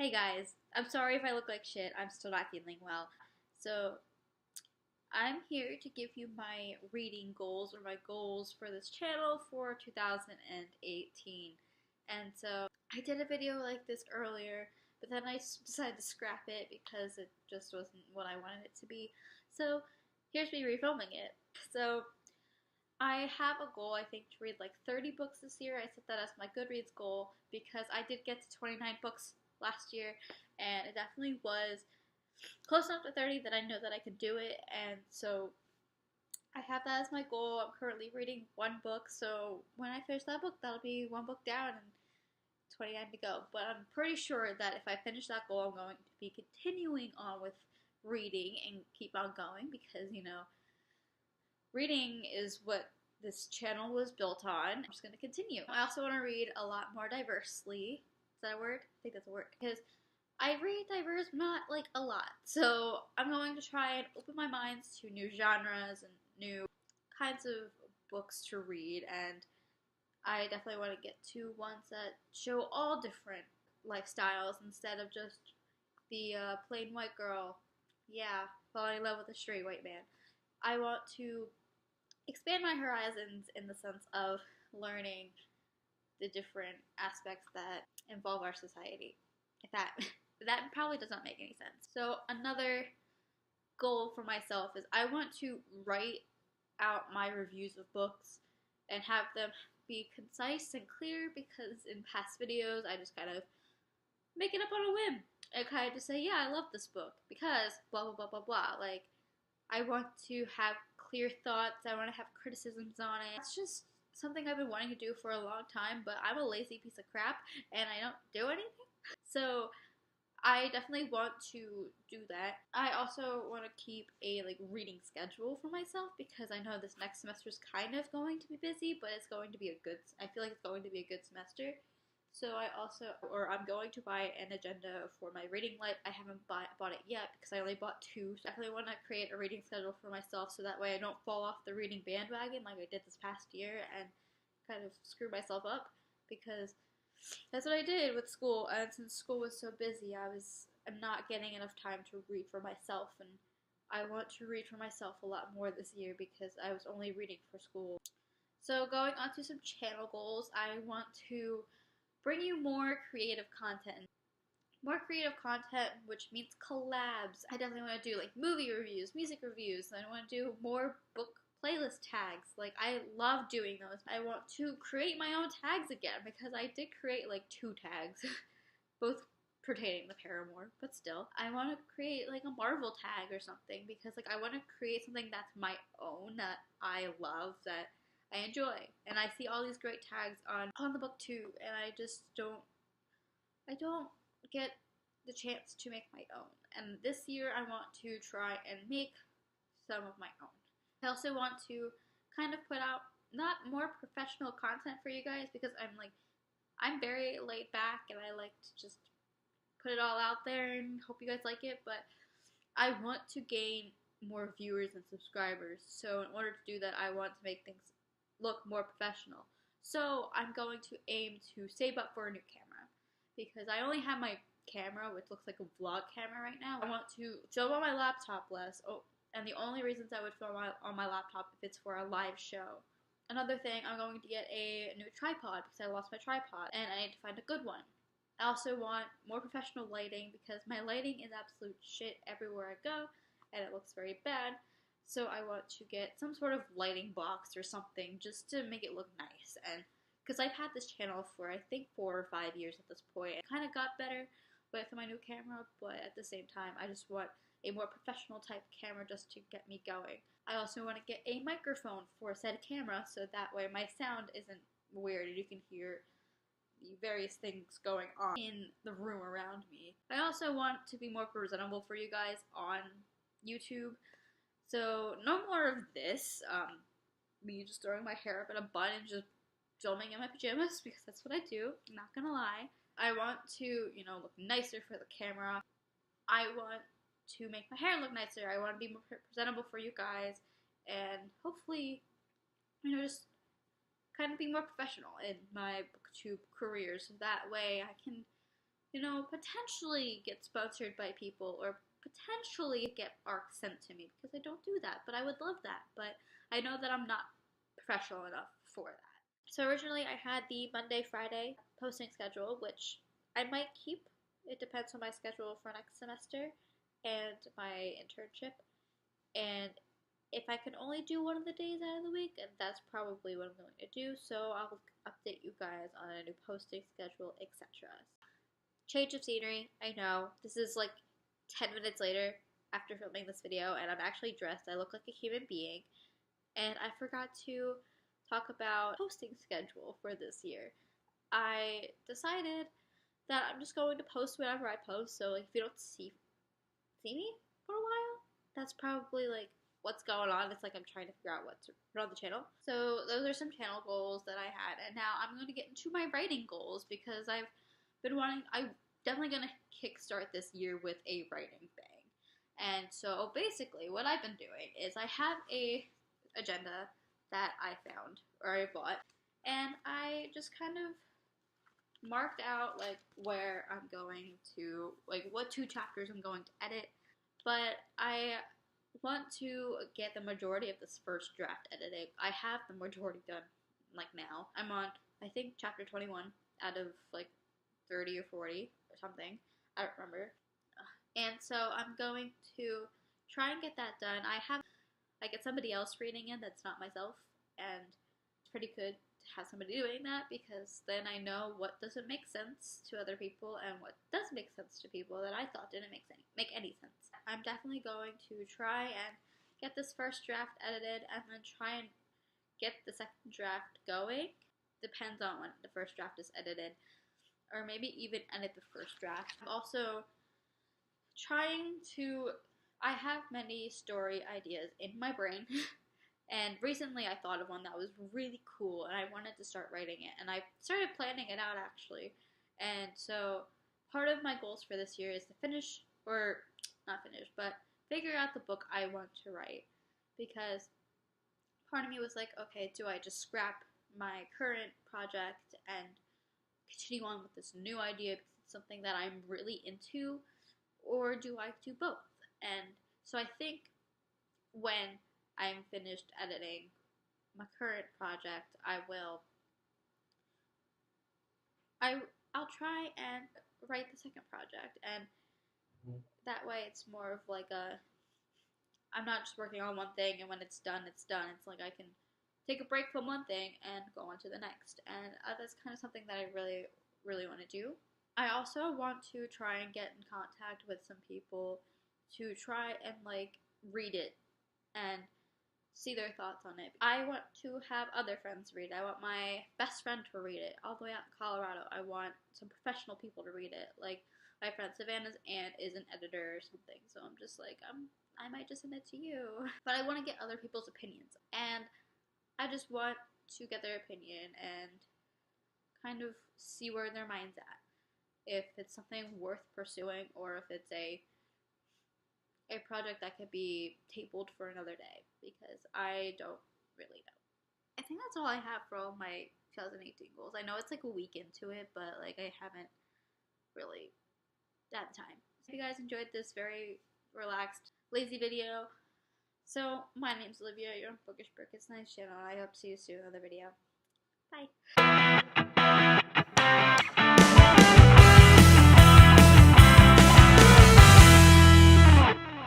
Hey guys, I'm sorry if I look like shit. I'm still not feeling well. So, I'm here to give you my reading goals or my goals for this channel for 2018. And so, I did a video like this earlier, but then I decided to scrap it because it just wasn't what I wanted it to be. So, here's me refilming it. So, I have a goal, I think, to read like 30 books this year. I set that as my Goodreads goal because I did get to 29 books last year, and it definitely was close enough to 30 that I know that I could do it, and so I have that as my goal. I'm currently reading one book, so when I finish that book, that'll be one book down and 29 to go. But I'm pretty sure that if I finish that goal, I'm going to be continuing on with reading and keep on going because, reading is what this channel was built on. I'm just going to continue. I also want to read a lot more diversely. Is that a word? I think that's a word. Because I read diverse, not like a lot. So I'm going to try and open my minds to new genres and new kinds of books to read. And I definitely want to get to ones that show all different lifestyles instead of just the plain white girl. Yeah, falling in love with a straight white man. I want to expand my horizons in the sense of learning the different aspects that involve our society. If that probably does not make any sense. So another goal for myself is I want to write out my reviews of books and have them be concise and clear because in past videos I just kind of make it up on a whim and kind of just say, yeah, I love this book because blah blah blah blah blah. Like, I want to have clear thoughts, I want to have criticisms on it. It's just something I've been wanting to do for a long time, but I'm a lazy piece of crap and I don't do anything. So I definitely want to do that. I also want to keep a reading schedule for myself because I know this next semester is kind of going to be busy, but it's going to be I feel like it's going to be a good semester. So I'm going to buy an agenda for my reading light. I haven't bought it yet because I only bought two. So I definitely want to create a reading schedule for myself so that way I don't fall off the reading bandwagon like I did this past year and kind of screw myself up because that's what I did with school. And since school was so busy, I'm not getting enough time to read for myself, and I want to read for myself a lot more this year because I was only reading for school. So going on to some channel goals, I want to bring you more creative content. More creative content, which means collabs. I definitely want to do movie reviews, music reviews. I want to do more book playlist tags. I love doing those. I want to create my own tags again because I did create 2 tags, both pertaining to Paramore, but still. I want to create a Marvel tag or something because I want to create something that's my own, that I love, that I enjoy. And I see all these great tags on the book too, and I don't get the chance to make my own. And this year I want to try and make some of my own. I also want to kind of put out not more professional content for you guys because I'm very laid back and I like to just put it all out there and hope you guys like it, but I want to gain more viewers and subscribers. So in order to do that, I want to make things look more professional. So I'm going to aim to save up for a new camera because I only have my camera, which looks like a vlog camera right now. I want to film on my laptop less. Oh, and the only reasons I would film on my laptop if it's for a live show. Another thing, I'm going to get a new tripod because I lost my tripod and I need to find a good one. I also want more professional lighting because my lighting is absolute shit everywhere I go and it looks very bad. So I want to get some sort of lighting box or something just to make it look nice. And because I've had this channel for I think 4 or 5 years at this point. It kind of got better with my new camera, but at the same time I just want a more professional type camera just to get me going. I also want to get a microphone for said camera so that way my sound isn't weird and you can hear the various things going on in the room around me. I also want to be more presentable for you guys on YouTube. So no more of this, me just throwing my hair up in a bun and just filming in my pajamas because that's what I do, I'm not gonna lie. I want to, look nicer for the camera. I want to make my hair look nicer. I want to be more presentable for you guys and hopefully, just kind of be more professional in my booktube career so that way I can potentially get sponsored by people or potentially get arcs sent to me, because I don't do that, but I would love that. But I know that I'm not professional enough for that. So originally I had the Monday, Friday posting schedule, which I might keep. It depends on my schedule for next semester and my internship. And if I can only do one of the days out of the week, that's probably what I'm going to do. So I'll update you guys on a new posting schedule, etc. Change of scenery. I know this is like 10 minutes later after filming this video, and I'm actually dressed. I look like a human being, and I forgot to talk about posting schedule for this year. I decided that I'm just going to post whenever I post. So like, if you don't see me for a while, that's probably like what's going on. It's like I'm trying to figure out what to put on the channel. So those are some channel goals that I had, and now I'm going to get into my writing goals, because I'm definitely going to kickstart this year with a writing thing. And so basically what I've been doing is I have a agenda that I found, or I bought, and I just kind of marked out like where I'm going to, like what 2 chapters I'm going to edit. But I want to get the majority of this first draft edited. I have the majority done like now. I'm on, I think, chapter 21 out of like 30 or 40 or something. I don't remember. And so I'm going to try and get that done. I get somebody else reading it that's not myself, and it's pretty good to have somebody doing that, because then I know what doesn't make sense to other people and what does make sense to people that I thought didn't make any sense. I'm definitely going to try and get this first draft edited, and then try and get the second draft going. Depends on when the first draft is edited, or maybe even edit the first draft. I'm also I have many story ideas in my brain, and recently I thought of one that was really cool, and I wanted to start writing it, and I started planning it out actually. And so part of my goals for this year is to figure out the book I want to write, because part of me was like, okay, do I just scrap my current project and continue on with this new idea because it's something that I'm really into, or do I do both? And so I think when I'm finished editing my current project, I'll try and write the second project, and that way it's more of like I'm not just working on one thing and when it's done, it's done. It's like I can take a break from one thing and go on to the next, and that's kind of something that I really, really want to do. I also want to try and get in contact with some people to try and like read it and see their thoughts on it. I want to have other friends read it. I want my best friend to read it all the way out in Colorado. I want some professional people to read it. Like my friend Savannah's aunt is an editor or something, so I'm just like, I might just send it to you. But I want to get other people's opinions, and I just want to get their opinion and kind of see where their mind's at. If it's something worth pursuing, or if it's a project that could be tabled for another day, because I don't really know. I think that's all I have for all my 2018 goals. I know it's like a week into it, but like I haven't really had time. So if you guys enjoyed this very relaxed, lazy video, so my name's Olivia, you're on Bookish Book. It's a nice channel, and I hope to see you soon in another video. Bye!